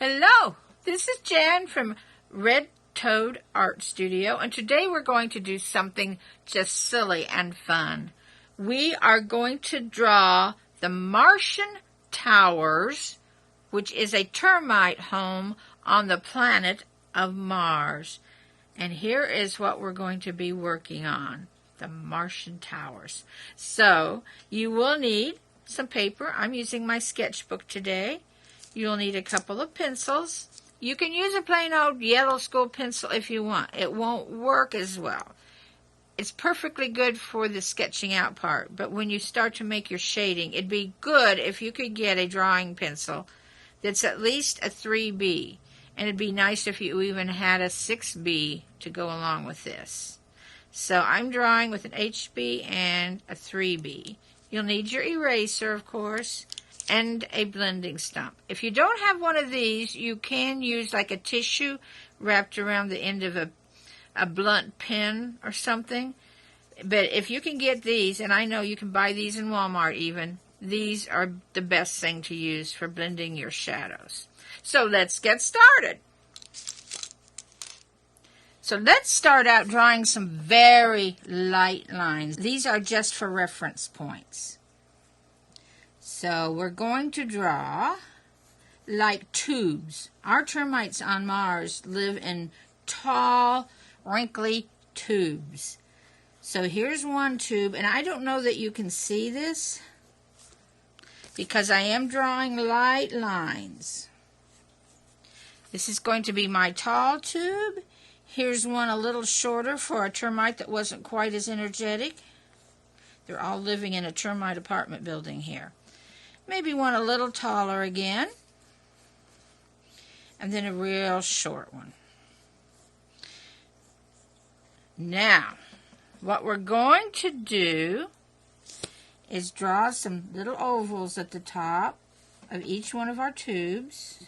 Hello, this is Jan from Red Toad Art Studio, and today we're going to do something just silly and fun. We are going to draw the Martian Towers, which is a termite home on the planet of Mars. And here is what we're going to be working on, the Martian Towers. So, you will need some paper. I'm using my sketchbook today. You'll need a couple of pencils. You can use a plain old yellow school pencil if you want. It won't work as well. It's perfectly good for the sketching out part, but when you start to make your shading, it'd be good if you could get a drawing pencil that's at least a 3B, and it'd be nice if you even had a 6B to go along with this. So I'm drawing with an HB and a 3B. You'll need your eraser, of course, and a blending stump. If you don't have one of these, you can use like a tissue wrapped around the end of a blunt pen or something. But if you can get these, and I know you can buy these in Walmart even, these are the best thing to use for blending your shadows. So let's get started. So let's start out drawing some very light lines. These are just for reference points. So we're going to draw like tubes. Our termites on Mars live in tall, wrinkly tubes. So here's one tube, and I don't know that you can see this because I am drawing light lines. This is going to be my tall tube. Here's one a little shorter for a termite that wasn't quite as energetic. They're all living in a termite apartment building here. Maybe one a little taller again. And then a real short one. Now, what we're going to do is draw some little ovals at the top of each one of our tubes.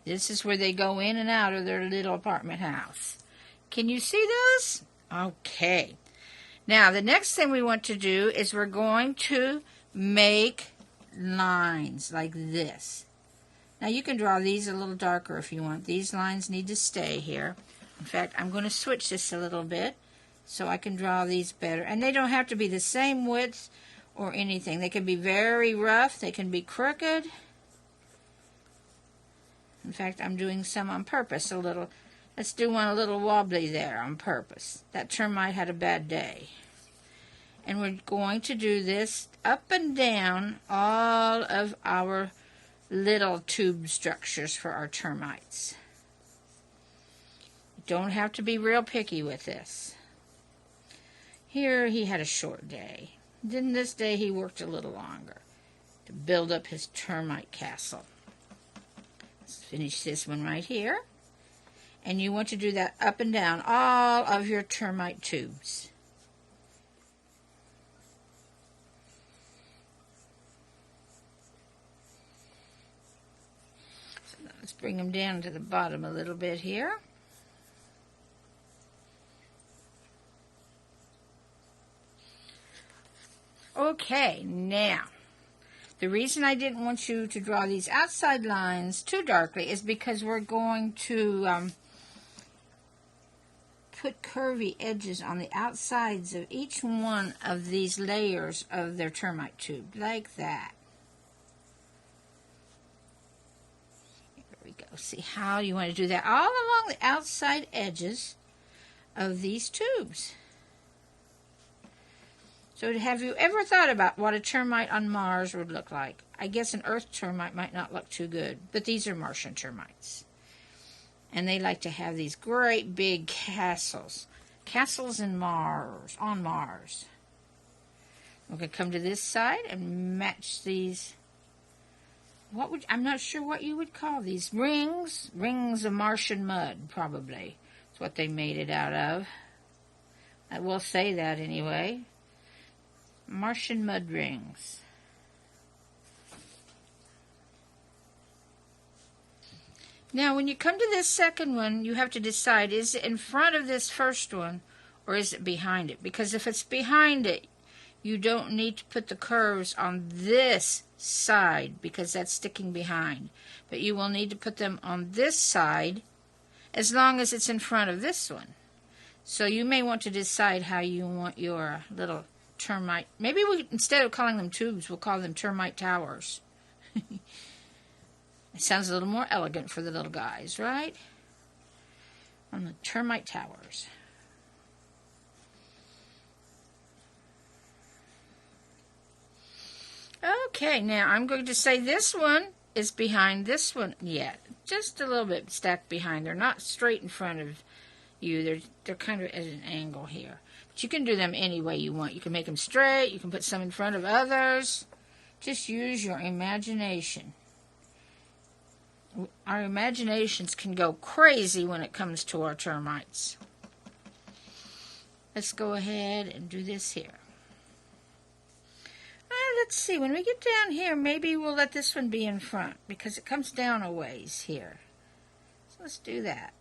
This is where they go in and out of their little apartment house. Can you see those? Okay. Now, the next thing we want to do is we're going to make lines like this. Now, you can draw these a little darker if you want. These lines need to stay here. In fact, I'm going to switch this a little bit so I can draw these better. And they don't have to be the same width or anything. They can be very rough. They can be crooked. In fact, I'm doing some on purpose a little. Let's do one a little wobbly there on purpose. That termite had a bad day. And we're going to do this up and down all of our little tube structures for our termites. You don't have to be real picky with this. Here he had a short day. Then this day he worked a little longer to build up his termite castle. Let's finish this one right here. And you want to do that up and down all of your termite tubes. So let's bring them down to the bottom a little bit here. Okay, now, the reason I didn't want you to draw these outside lines too darkly is because we're going to put curvy edges on the outsides of each one of these layers of their termite tube, like that. Here we go. See how you want to do that all along the outside edges of these tubes. So have you ever thought about what a termite on Mars would look like? I guess an Earth termite might not look too good, but these are Martian termites. And they like to have these great big castles. Castles on Mars. We're going to come to this side and match these. I'm not sure what you would call these. Rings? Rings of Martian mud, probably. That's what they made it out of. I will say that anyway. Martian mud rings. Now, when you come to this second one, you have to decide, is it in front of this first one or is it behind it? Because if it's behind it, you don't need to put the curves on this side because that's sticking behind. But you will need to put them on this side as long as it's in front of this one. So you may want to decide how you want your little termite. Maybe instead of calling them tubes, we'll call them termite towers. It sounds a little more elegant for the little guys, right? On the termite towers. Okay, now I'm going to say this one is behind this one yet. Just a little bit stacked behind. They're not straight in front of you. They're kind of at an angle here. But you can do them any way you want. You can make them straight. You can put some in front of others. Just use your imagination. Our imaginations can go crazy when it comes to our termites. Let's go ahead and do this here. Let's see, when we get down here, maybe we'll let this one be in front because it comes down a ways here. So let's do that.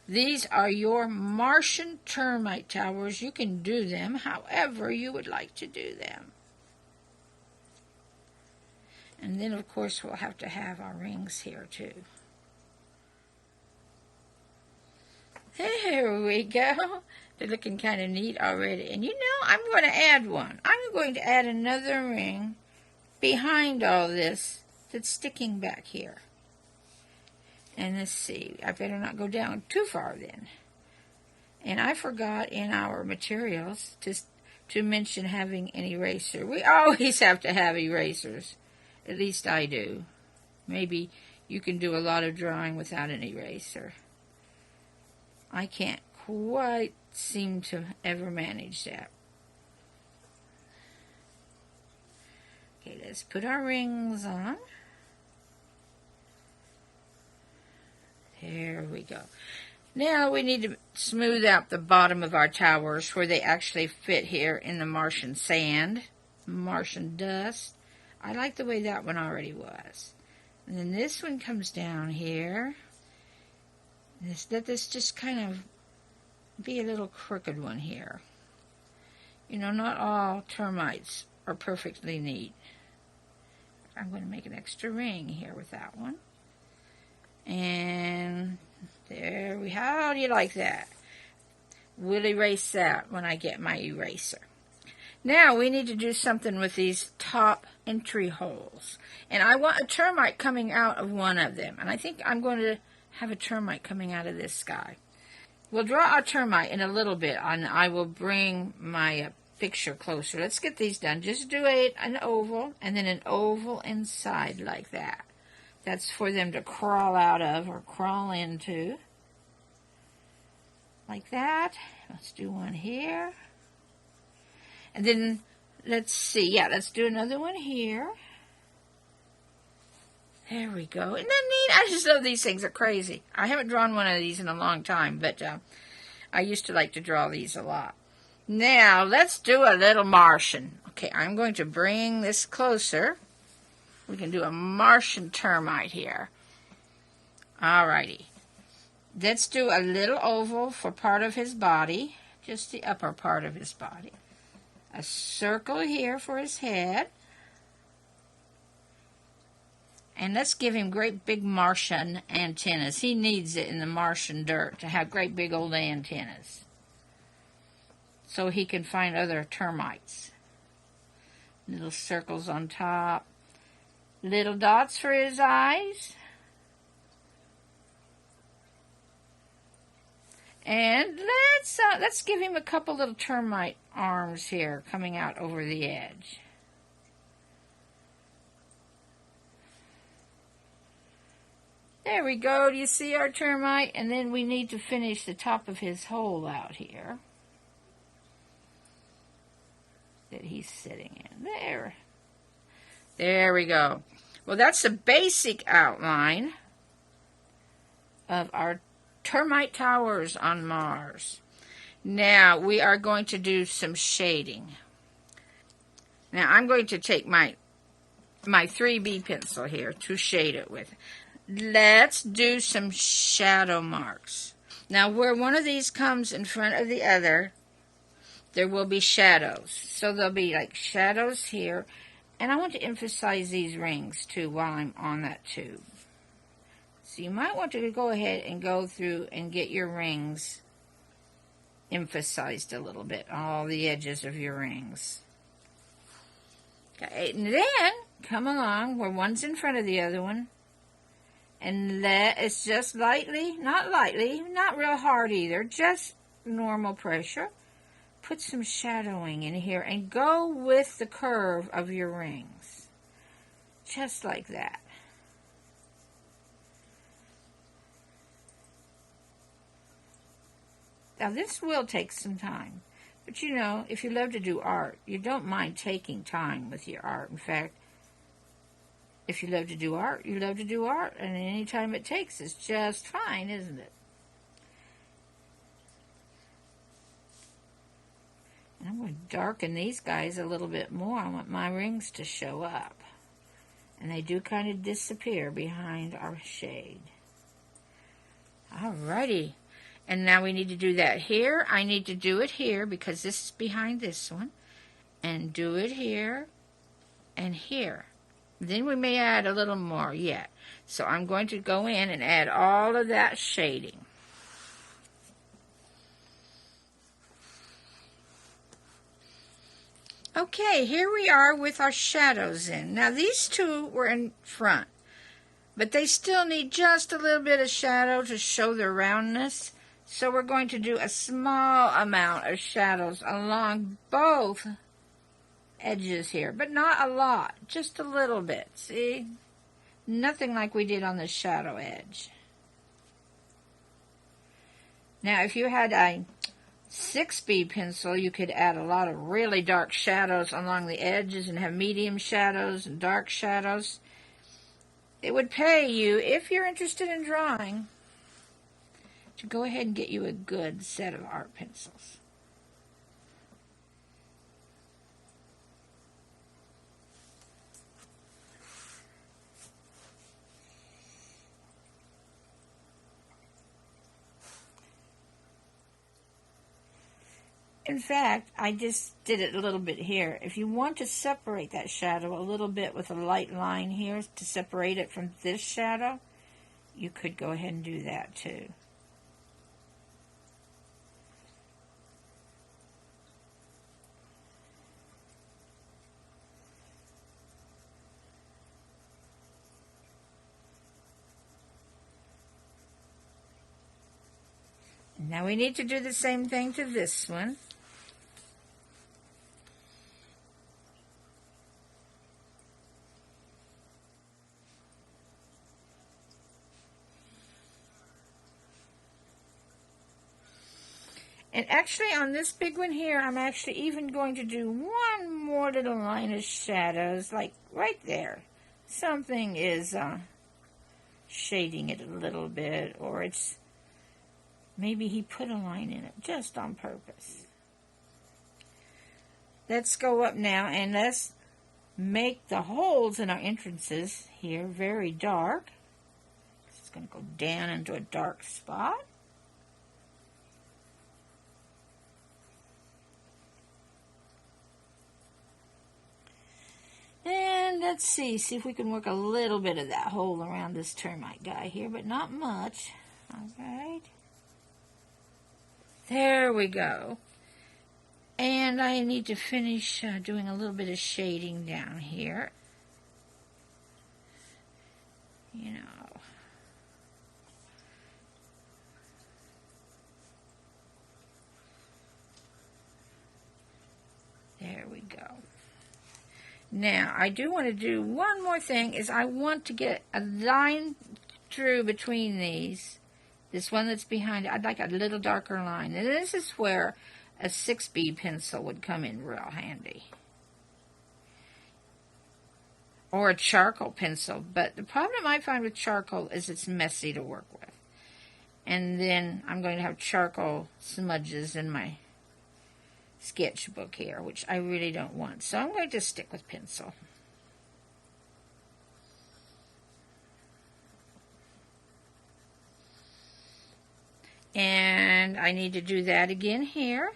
These are your Martian termite towers. You can do them however you would like to do them. And then, of course, we'll have to have our rings here, too. There we go. They're looking kind of neat already. And you know, I'm going to add one. I'm going to add another ring behind all this that's sticking back here. And let's see. I better not go down too far then. And I forgot in our materials to mention having an eraser. We always have to have erasers. At least I do. Maybe you can do a lot of drawing without an eraser. I can't quite seem to ever manage that. Okay, let's put our rings on. There we go. Now we need to smooth out the bottom of our towers where they actually fit here in the Martian sand, Martian dust. I like the way that one already was. And then this one comes down here. Let this just kind of be a little crooked one here. You know, not all termites are perfectly neat. I'm going to make an extra ring here with that one. And there we have. How do you like that? We'll erase that when I get my eraser. Now we need to do something with these top entry holes. And I want a termite coming out of one of them. And I think I'm going to have a termite coming out of this guy. We'll draw our termite in a little bit, and I will bring my picture closer. Let's get these done. Just do an oval, and then an oval inside like that. That's for them to crawl out of or crawl into. Like that. Let's do one here. And then, let's see. Yeah, let's do another one here. There we go. Isn't that neat? I just love these things. They're crazy. I haven't drawn one of these in a long time, but I used to like to draw these a lot. Now, let's do a little Martian. Okay, I'm going to bring this closer. We can do a Martian termite here. Alrighty. Let's do a little oval for part of his body, just the upper part of his body. A circle here for his head. And let's give him great big Martian antennas. He needs it in the Martian dirt to have great big old antennas, so he can find other termites. Little circles on top. Little dots for his eyes. And let's give him a couple little termite arms here coming out over the edge. There we go. Do you see our termite? And then we need to finish the top of his hole out here that he's sitting in. There. There we go. Well, that's the basic outline of our termite towers on Mars. Now, we are going to do some shading. Now, I'm going to take my 3B pencil here to shade it with. Let's do some shadow marks. Now where one of these comes in front of the other, there will be shadows. So there'll be like shadows here. And I want to emphasize these rings too while I'm on that tube. So you might want to go ahead and go through and get your rings emphasized a little bit, all the edges of your rings. Okay, and then come along where one's in front of the other one, and let it's just lightly, not real hard either, just normal pressure. Put some shadowing in here and go with the curve of your rings, just like that. Now this will take some time, but you know, if you love to do art, you don't mind taking time with your art. In fact, if you love to do art, you love to do art, and any time it takes is just fine, isn't it? And I'm going to darken these guys a little bit more. I want my rings to show up, and they do kind of disappear behind our shade. Alrighty. And now we need to do that here. I need to do it here because this is behind this one. And do it here and here. Then we may add a little more yet. So I'm going to go in and add all of that shading. Okay, here we are with our shadows in. Now these two were in front, but they still need just a little bit of shadow to show their roundness. So we're going to do a small amount of shadows along both edges here, but not a lot, just a little bit, see? Nothing like we did on the shadow edge. Now, if you had a 6B pencil, you could add a lot of really dark shadows along the edges and have medium shadows and dark shadows. It would pay you, if you're interested in drawing, to go ahead and get you a good set of art pencils. In fact, I just did it a little bit here. If you want to separate that shadow a little bit with a light line here to separate it from this shadow, you could go ahead and do that too. Now we need to do the same thing to this one. And actually on this big one here, I'm actually even going to do one more little line of shadows, like right there. Something is shading it a little bit, or it's maybe he put a line in it just on purpose. Let's go up now and let's make the holes in our entrances here very dark. It's going to go down into a dark spot. And let's see if we can work a little bit of that hole around this termite guy here, but not much. All right. There we go. And I need to finish doing a little bit of shading down here. You know. There we go. Now, I do want to do one more thing, is I want to get a line through between these. This one that's behind it, I'd like a little darker line. And this is where a 6B pencil would come in real handy. Or a charcoal pencil. But the problem I find with charcoal is it's messy to work with. And then I'm going to have charcoal smudges in my sketchbook here, which I really don't want. So I'm going to stick with pencil. And I need to do that again here.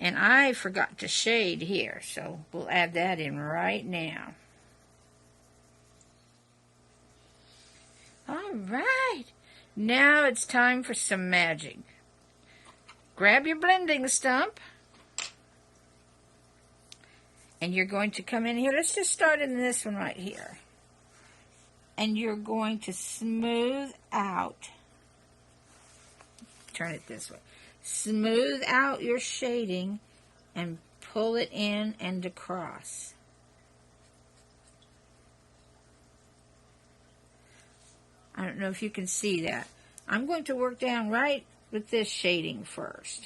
And I forgot to shade here, so we'll add that in right now. All right, now it's time for some magic. Grab your blending stump, and you're going to come in here. Let's just start in this one right here. And you're going to smooth out, turn it this way, smooth out your shading and pull it in and across. I don't know if you can see that. I'm going to work down right with this shading first.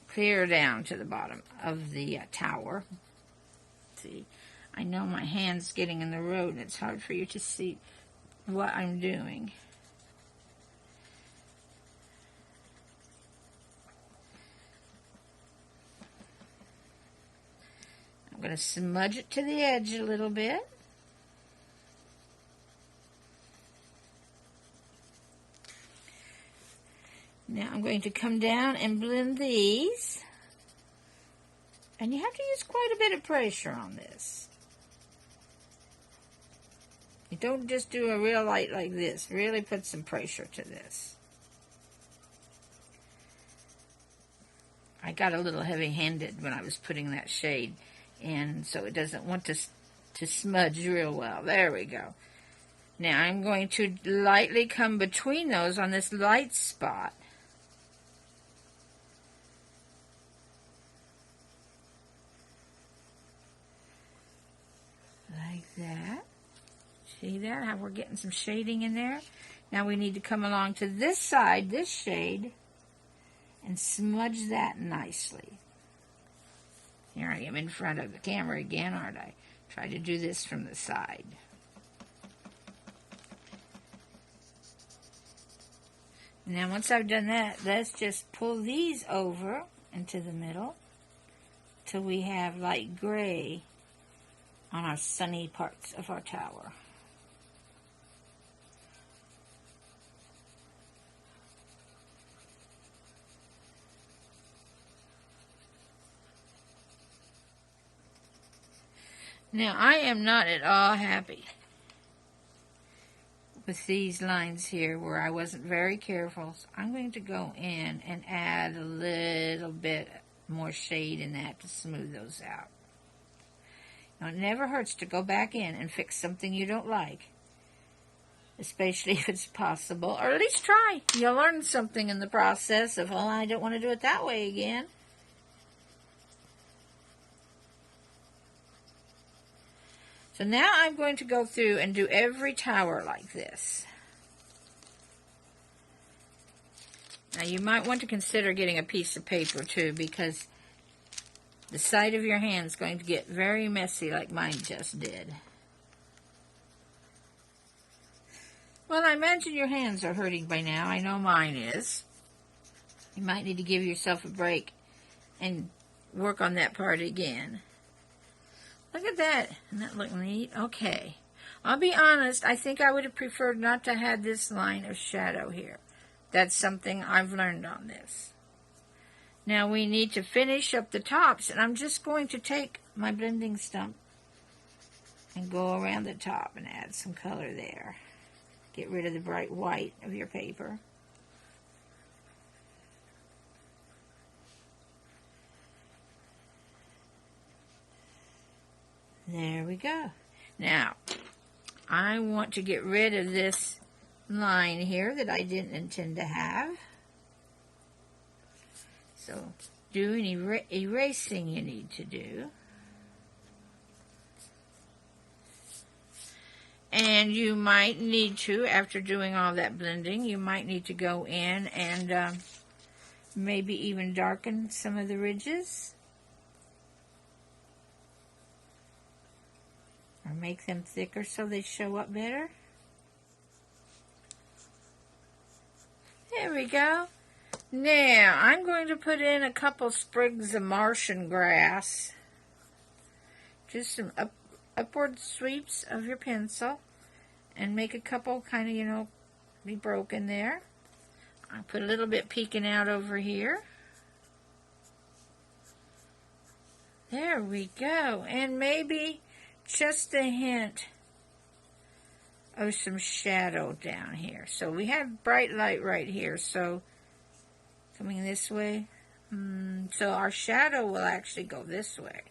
Clear down to the bottom of the tower. See, I know my hand's getting in the road and it's hard for you to see what I'm doing. I'm going to smudge it to the edge a little bit. Now I'm going to come down and blend these. And you have to use quite a bit of pressure on this. You don't just do a real light like this. Really put some pressure to this. I got a little heavy-handed when I was putting that shade in, so it doesn't want to smudge real well. There we go. Now I'm going to lightly come between those on this light spot. Like that. See that? How we're getting some shading in there? Now we need to come along to this side, this shade, and smudge that nicely. Here I am in front of the camera again, aren't I? Try to do this from the side. Now once I've done that, let's just pull these over into the middle till we have light gray on our sunny parts of our tower. Now I am not at all happy with these lines here where I wasn't very careful. So I'm going to go in and add a little bit more shade in that to smooth those out. Now, it never hurts to go back in and fix something you don't like, especially if it's possible, or at least try. You'll learn something in the process of, oh, I don't want to do it that way again. So now I'm going to go through and do every tower like this. Now you might want to consider getting a piece of paper too, because the side of your hand is going to get very messy like mine just did. Well, I imagine your hands are hurting by now. I know mine is. You might need to give yourself a break and work on that part again. Look at that. Doesn't that look neat? Okay. I'll be honest, I think I would have preferred not to have this line of shadow here. That's something I've learned on this. Now we need to finish up the tops, and I'm just going to take my blending stump and go around the top and add some color there. Get rid of the bright white of your paper. There we go. Now, I want to get rid of this line here that I didn't intend to have. So, do any erasing you need to do. And you might need to, after doing all that blending, you might need to go in and maybe even darken some of the ridges. Or make them thicker so they show up better. There we go. Now, I'm going to put in a couple sprigs of Martian grass. Just some upward sweeps of your pencil. And make a couple kind of, be broken there. I'll put a little bit peeking out over here. There we go. And maybe just a hint of some shadow down here. So we have bright light right here. So coming this way. So our shadow will actually go this way.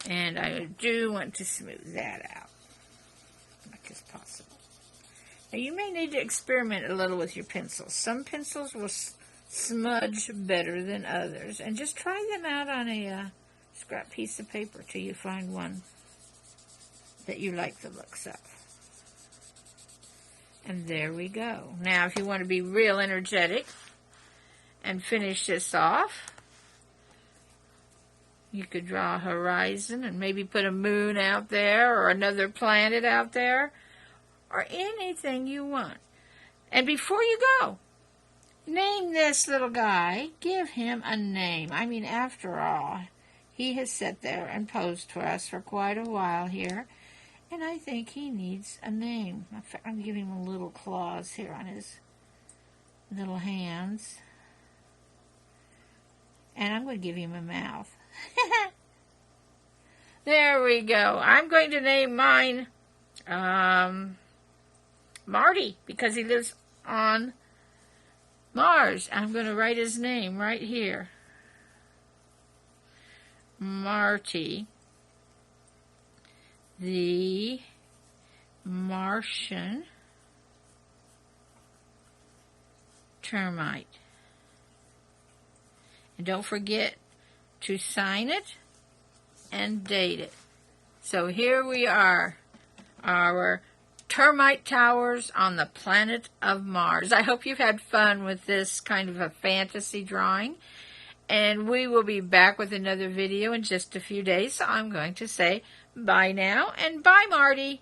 And I do want to smooth that out as much as possible. Now you may need to experiment a little with your pencils. Some pencils will smudge better than others. And just try them out on a scrap piece of paper till you find one that you like the looks of. And there we go. Now if you want to be real energetic and finish this off, you could draw a horizon and maybe put a moon out there or another planet out there or anything you want. And before you go, name this little guy. Give him a name. I mean, after all, he has sat there and posed for us for quite a while here. And I think he needs a name. In fact, I'm giving him little claws here on his little hands. And I'm going to give him a mouth. There we go. I'm going to name mine Marty because he lives on Mars. I'm going to write his name right here. Marty, the Martian termite. And don't forget to sign it and date it. So here we are, our termite towers on the planet of Mars. I hope you've had fun with this kind of a fantasy drawing. And we will be back with another video in just a few days. So I'm going to say bye now and bye, Marty.